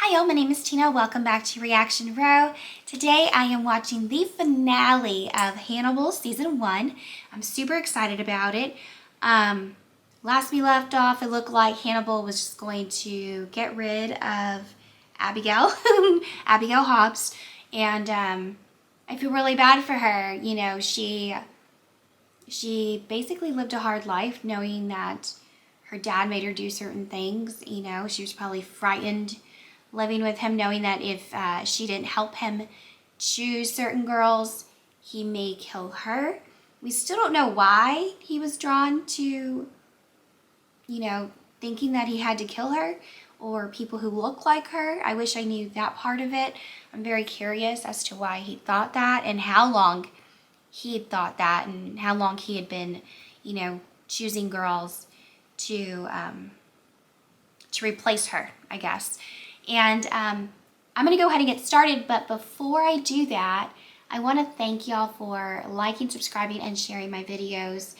Hi y'all, my name is Tina. Welcome back to Reaction Row. Today I am watching the finale of Hannibal Season 1. I'm super excited about it. Last we left off, it looked like Hannibal was just going to get rid of Abigail, Abigail Hobbs, and I feel really bad for her. You know, she basically lived a hard life knowing that her dad made her do certain things. You know, she was probably frightened living with him, knowing that if she didn't help him choose certain girls, he may kill her. We still don't know why he was drawn to, you know, thinking that he had to kill her or people who look like her. I wish I knew that part of it. I'm very curious as to why he thought that and how long he had thought that and how long he had been, you know, choosing girls to replace her, I guess. And I'm going to go ahead and get started, but before I do that, I want to thank y'all for liking, subscribing, and sharing my videos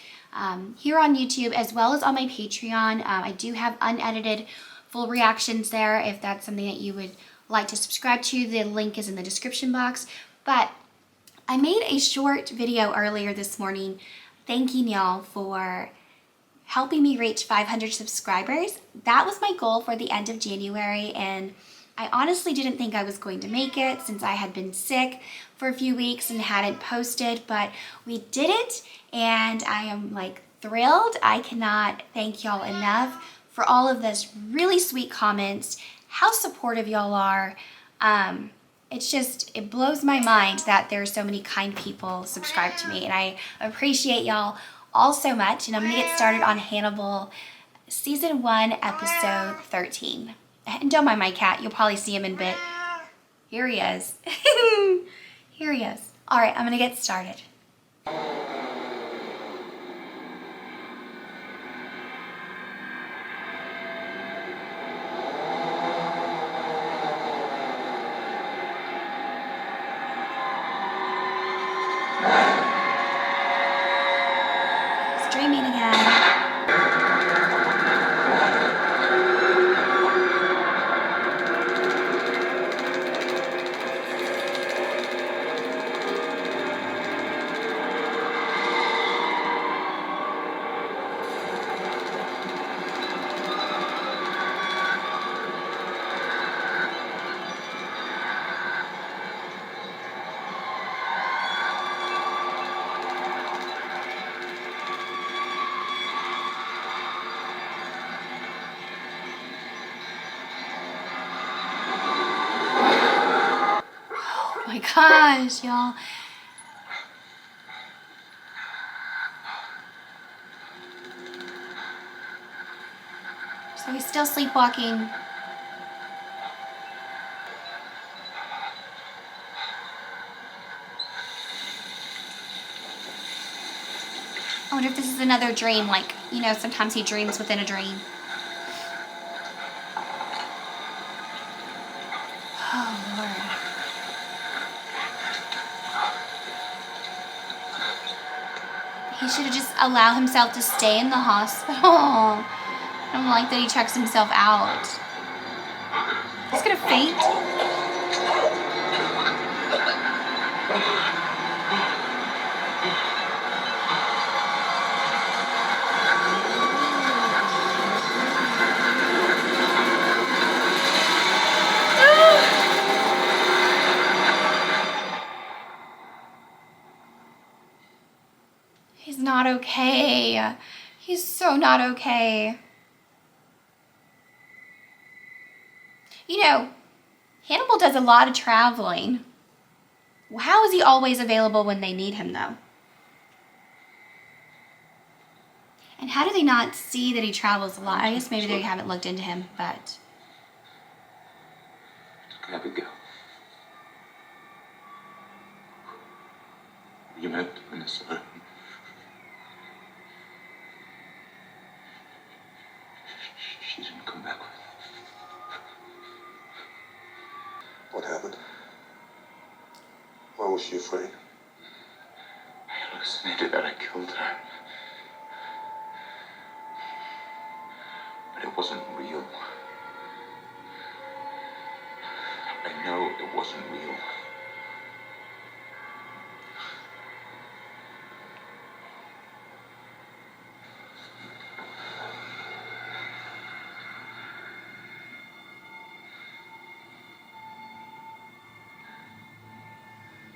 here on YouTube as well as on my Patreon. I do have unedited full reactions there if that's something that you would like to subscribe to. The link is in the description box. But I made a short video earlier this morning thanking y'all for helping me reach 500 subscribers. That was my goal for the end of January, and I honestly didn't think I was going to make it since I had been sick for a few weeks and hadn't posted, but we did it, and I am like thrilled. I cannot thank y'all enough for all of this really sweet comments, how supportive y'all are. It blows my mind that there's so many kind people subscribed to me, and I appreciate y'all all so much. And I'm gonna get started on Hannibal Season 1, Episode 13. And don't mind my cat, you'll probably see him in a bit. Here he is. Here he is. All right, I'm gonna get started. Streaming again. Oh my gosh, y'all. So he's still sleepwalking. I wonder if this is another dream, like, you know, sometimes he dreams within a dream. Oh, Lord. He should have just allowed himself to stay in the hospital. I don't like that he checks himself out. He's gonna faint. He's not okay. He's so not okay. You know, Hannibal does a lot of traveling. How is he always available when they need him, though? And how do they not see that he travels a lot? I guess maybe they haven't looked into him, but... Abigail. You meant Minnesota. She didn't come back with. What happened? Why was she afraid? I hallucinated that I killed her. But it wasn't real. I know it wasn't real.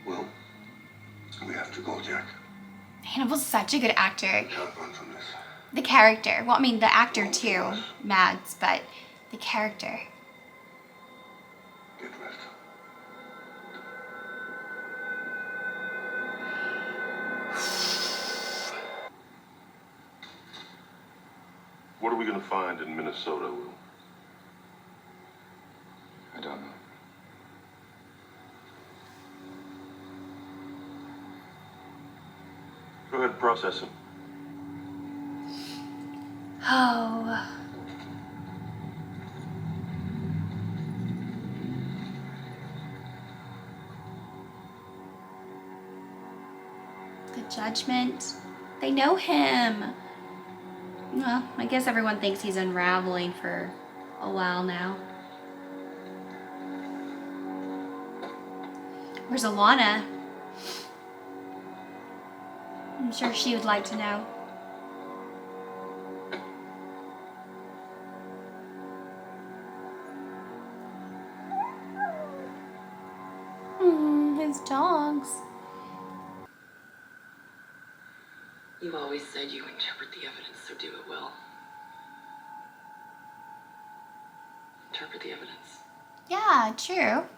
Well, we have to go, Jack. Hannibal's such a good actor. We can't run from this. The character. Well, I mean, the actor too, Mads, but the character. Get rest. What are we going to find in Minnesota, Will? I don't know. Go ahead and process him. Oh. The judgment. They know him. Well, I guess everyone thinks he's unraveling for a while now. Where's Alana? I'm sure she would like to know. His dogs. You always said you interpret the evidence, so do it well. Interpret the evidence. Yeah, true.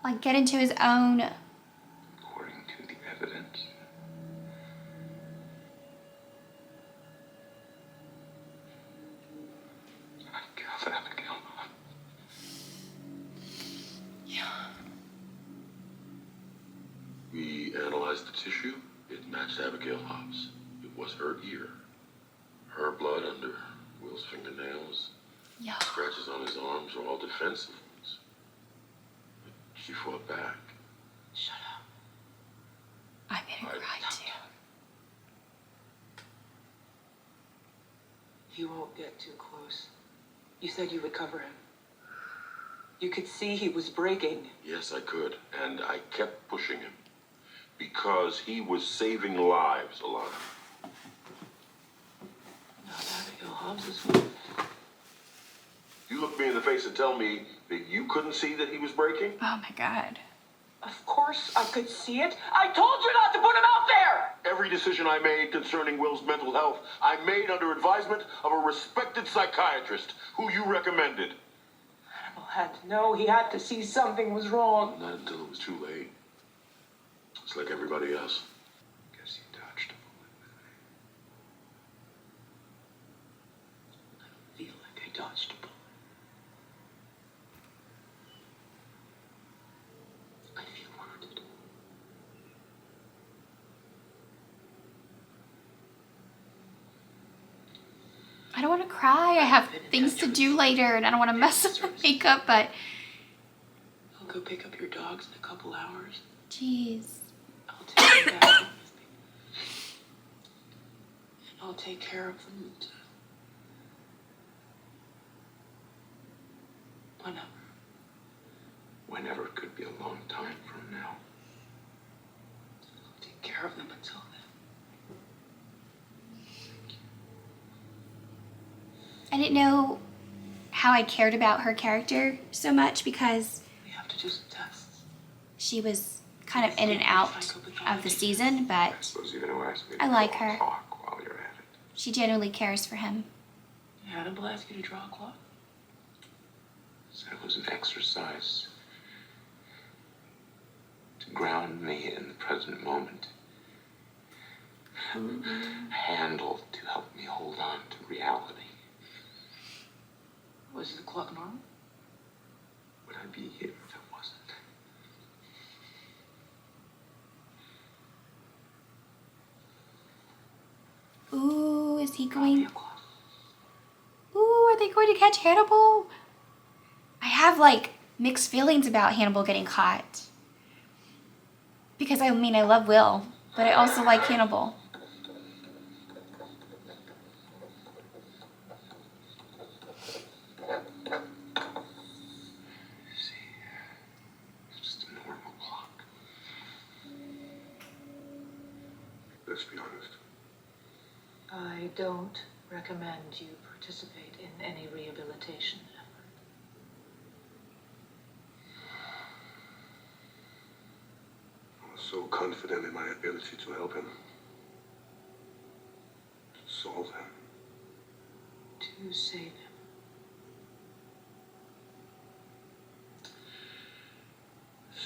Like get into his own. According to the evidence. I killed Abigail. We analyzed the tissue. It matched Abigail Hobbs. It was her ear. Her blood under Will's fingernails. Yeah. Scratches on his arms were all defensive ones. But she fought back. Shut up. I made her cry too. You won't get too close. You said you would cover him. You could see he was breaking. Yes, I could. And I kept pushing him. Because he was saving lives, Alana. Not Abigail Hobbs's fault. You look me in the face and tell me that you couldn't see that he was breaking? Oh my God. Of course I could see it. I told you not to put him out there! Every decision I made concerning Will's mental health, I made under advisement of a respected psychiatrist who you recommended. Hannibal had to know. He had to see something was wrong. Not until it was too late. It's like everybody else. Guess you dodged a bullet with me. I feel like I dodged a bullet. I feel wounded. I don't want to cry. I have things to do later and I don't want to mess up my makeup, but I'll go pick up your dogs in a couple hours. jeez. I'll take them back with me. And I'll take care of them until whenever. Whenever it could be a long time from now. I'll take care of them until then. I didn't know how I cared about her character so much because We have to do some tests. she was kind of in and out of the season, I but suppose you're going to ask me to I like draw a her. clock while you're at it. she genuinely cares for him. Hannibal asked you to draw a clock? So it was an exercise to ground me in the present moment. A handle to help me hold on to reality. Was the clock normal? Would I be here if it wasn't? Ooh, is he Draw me going? a clock. Ooh, are they going to catch Hannibal? I have like mixed feelings about Hannibal getting caught. Because I mean, I love Will, but I also like Hannibal. See, Let's be honest. I don't recommend you participate in any rehabilitation effort. I was so confident in my ability to help him. To solve him. To save him.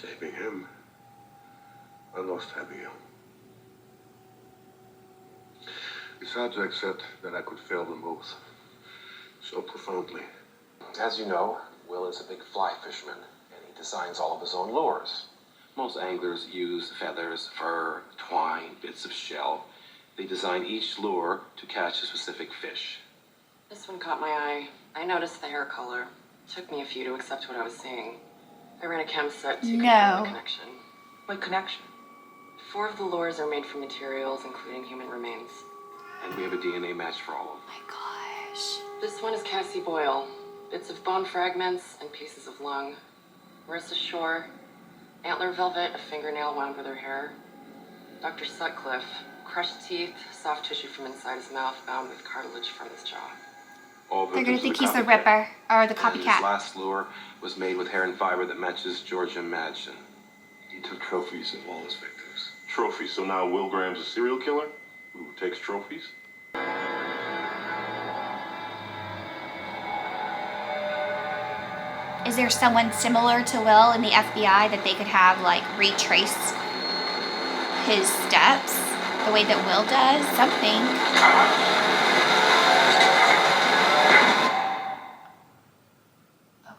Saving him, I lost Abigail. It's hard to accept that I could fail them both so profoundly. As you know, Will is a big fly fisherman, and he designs all of his own lures. Most anglers use feathers, fur, twine, bits of shell. They design each lure to catch a specific fish. This one caught my eye. I noticed the hair color. Took me a few to accept what I was seeing. I ran a chem set to confirm the connection. What connection? 4 of the lures are made from materials, including human remains. And we have a DNA match for all of them. My gosh. This one is Cassie Boyle. Bits of bone fragments and pieces of lung. Marissa Shore. Antler velvet, a fingernail wound with her hair. Dr. Sutcliffe. Crushed teeth, soft tissue from inside his mouth bound with cartilage from his jaw. All They're gonna victims think of he's the copycat. Ripper, or the And copycat. this last lure was made with hair and fiber that matches Georgia Madsen. He took trophies of all his victims. Trophy, so now Will Graham's a serial killer who takes trophies? Is there someone similar to Will in the FBI that they could have, like, retrace his steps the way that Will does? Something.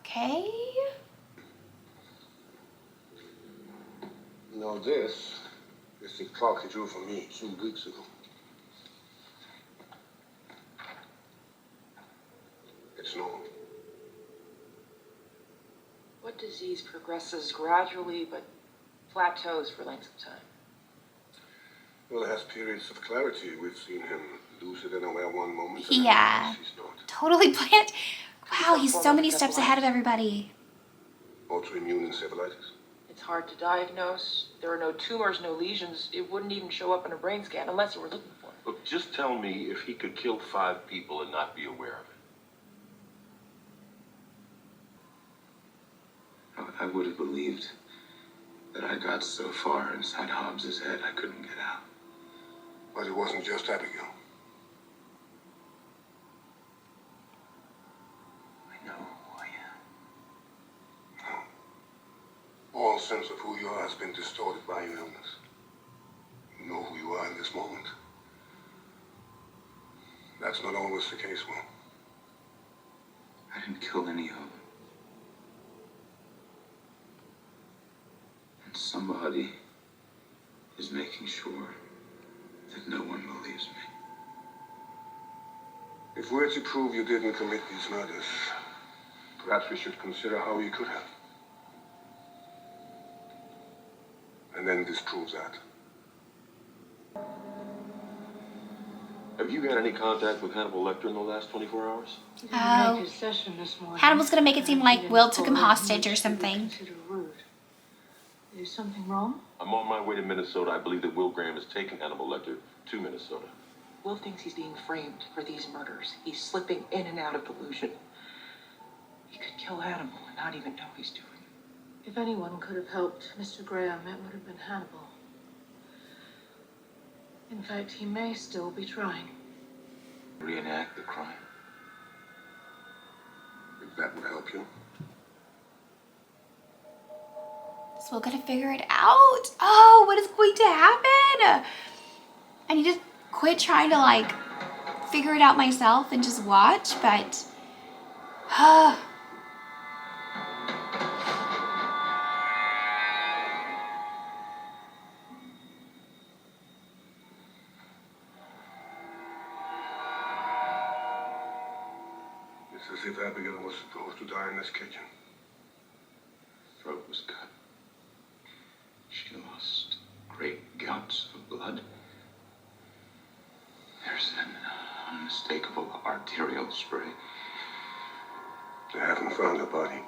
Okay. No, this is the clock he drew for me 2 weeks ago. It's normal. What disease progresses gradually but plateaus for lengths of time? Well, it has periods of clarity. We've seen him lucid and aware one moment. And Yeah. he's not. Totally planned. Wow, he's so many steps ahead of everybody. Autoimmune encephalitis. It's hard to diagnose. There are no tumors, no lesions. It wouldn't even show up in a brain scan unless you were looking for it. Look, just tell me if he could kill 5 people and not be aware of it. I would have believed that I got so far inside Hobbs's head I couldn't get out. But it wasn't just Abigail. I know who I am. All sense of who you are has been distorted by your illness. You know who you are in this moment. That's not always the case, Will. I didn't kill any of them. And somebody is making sure that no one believes me. If we're to prove you didn't commit these murders, perhaps we should consider how you could have. And then disprove that. Have you had any contact with Hannibal Lecter in the last 24 hours? Oh. Make his session this morning. Hannibal's gonna make it seem like He Will didn't took him call in, hostage which or he would something. consider rude. Is something wrong? I'm on my way to Minnesota. I believe that Will Graham has taken Hannibal Lecter to Minnesota. Will thinks he's being framed for these murders. He's slipping in and out of delusion. He could kill Hannibal and not even know he's doing it. If anyone could have helped Mr. Graham, it would have been Hannibal. In fact, he may still be trying. Reenact the crime. If that would help you. So we're gonna figure it out. Oh, what is going to happen? I need to quit trying to, like, figure it out myself and just watch, but It's as if Abigail was supposed to die in this kitchen. Throat was cut. She lost great gouts of blood. There's an unmistakable arterial spray. They haven't found her body.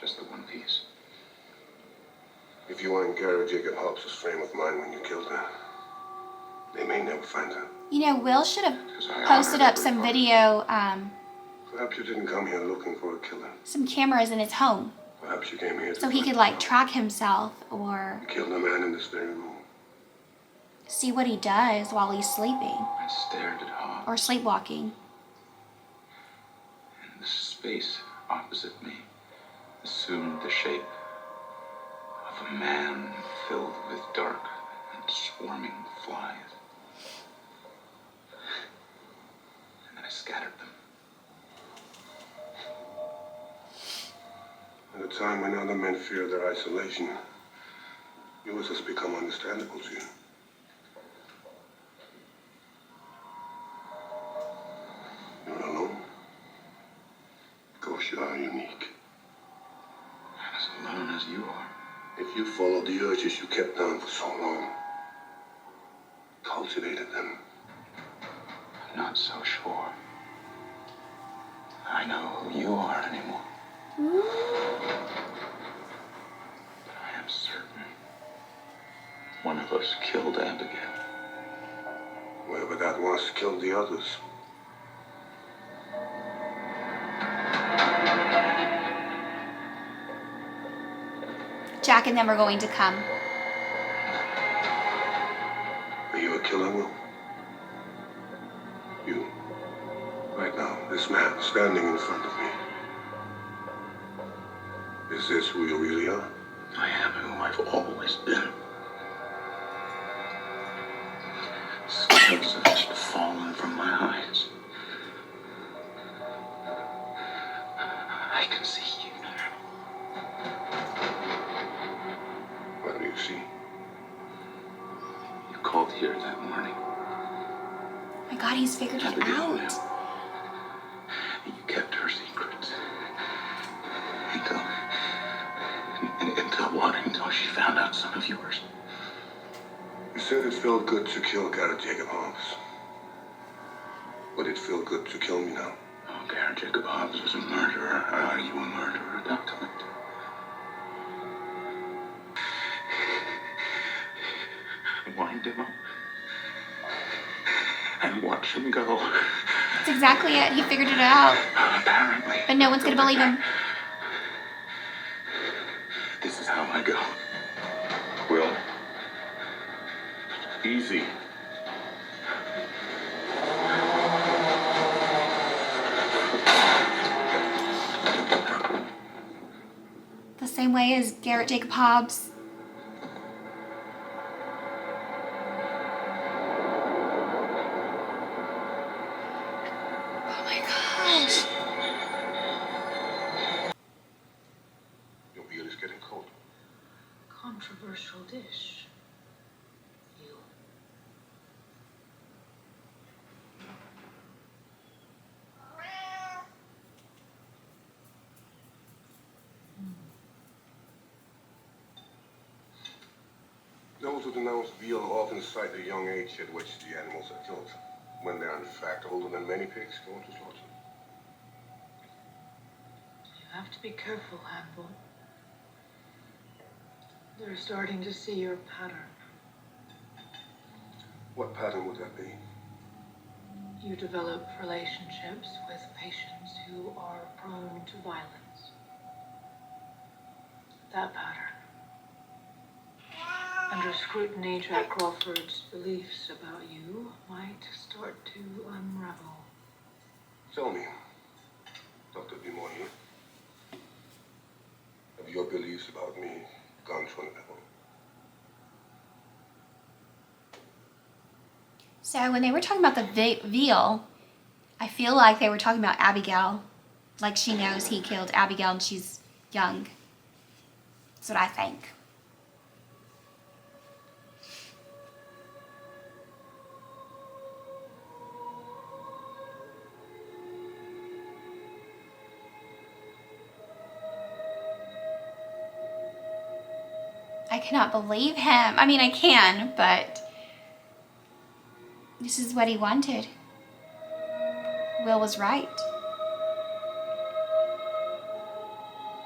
Just the one piece. If you weren't Gary Jacob Hobbs' frame of mind when you killed her, They may never find her. You know, Will should have 'Cause I posted honored up some everybody. video, Perhaps you didn't come here looking for a killer. some cameras in his home, Perhaps you came here to so he find could a like killer. track himself or You killed a man in this very room. see what he does while he's sleeping I stared at Hobbs. or sleepwalking. And the space opposite me assumed the shape of a man filled with dark and swarming flies. And then I scattered them. At a time when other men fear their isolation, yours has become understandable to you. You're alone. Because you are unique. I'm as alone as you are. If you followed the urges you kept down for so long, cultivated them, I'm not so sure I know who you are anymore. But I am certain one of us killed Abigail. whoever that was killed the others. Jack and them are going to come. Are you a killer, Will? You. Right now, this man standing in front of me. Is this who you really are? I am who I've always been. Scales have just fallen from my eyes. I can see you now. What do you see? You called here that morning. Oh my God, he's figured it Abigail out. knew. You kept her secrets. Until what? Until she found out some of yours. You said it felt good to kill Garrett Jacob Hobbs. Would it feel good to kill me now? Oh, Garrett Jacob Hobbs was a murderer. Are you a murderer, Dr. Licht? Wind him up. And watch him go. That's exactly it. He figured it out. Apparently. But no one's going to believe him. This is how I go. Will. Easy. The same way as Garrett Jacob Hobbs. Oh my gosh. Your beard is getting cold. Controversial dish. You. Those who denounce veal often cite the young age at which the animals are killed, when they are in fact older than many pigs going to slaughter. You have to be careful, Hannibal. They're starting to see your pattern. What pattern would that be? You develop relationships with patients who are prone to violence. That pattern. Under scrutiny, Jack Crawford's beliefs about you might start to unravel. Tell me, Dr. Dumont, have your beliefs about me gone to unravel? So when they were talking about the veal, I feel like they were talking about Abigail. Like she knows he killed Abigail and she's young. That's what I think. I cannot believe him. I mean, I can, but this is what he wanted. Will was right.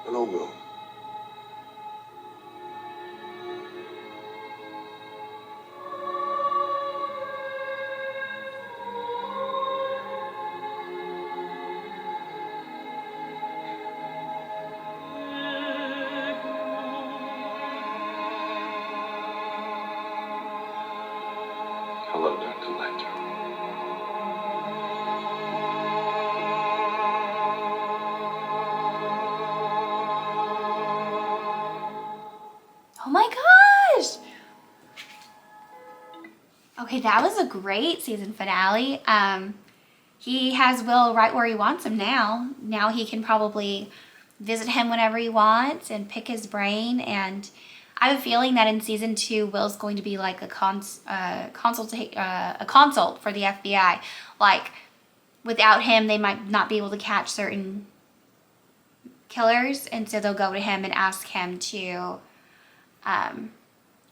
Hello, Will. well-done collector. Oh my gosh! Okay, that was a great season finale. He has Will right where he wants him now. Now he can probably visit him whenever he wants and pick his brain. And I have a feeling that in season 2, Will's going to be like a consult for the FBI. Like, without him, they might not be able to catch certain killers, and so they'll go to him and ask him to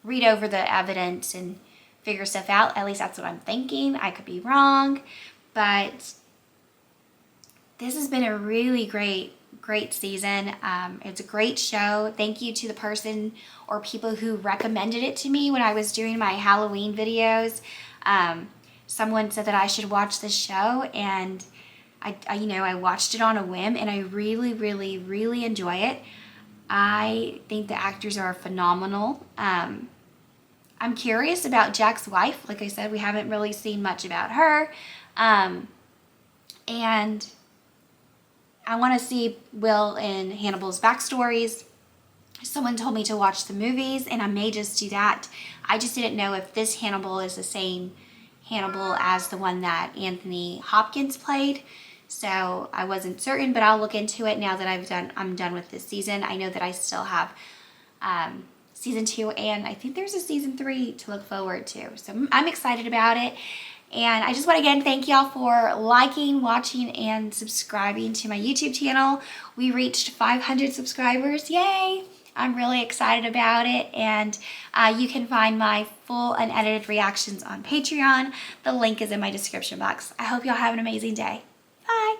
read over the evidence and figure stuff out. At least that's what I'm thinking. I could be wrong, but this has been a really great season. It's a great show. Thank you to the person or people who recommended it to me when I was doing my Halloween videos. Someone said that I should watch this show, and I watched it on a whim, and I really enjoy it. I think the actors are phenomenal. I'm curious about Jack's wife. Like I said, we haven't really seen much about her. And I want to see Will and Hannibal's backstories. Someone told me to watch the movies, and I may just do that. I just didn't know if this Hannibal is the same Hannibal as the one that Anthony Hopkins played. So I wasn't certain, but I'll look into it now that I'm done with this season. I know that I still have season 2, and I think there's a season 3 to look forward to. So I'm excited about it. And I just want to again thank y'all for liking, watching, and subscribing to my YouTube channel. We reached 500 subscribers. Yay! I'm really excited about it. And you can find my full unedited reactions on Patreon. The link is in my description box. I hope y'all have an amazing day. Bye!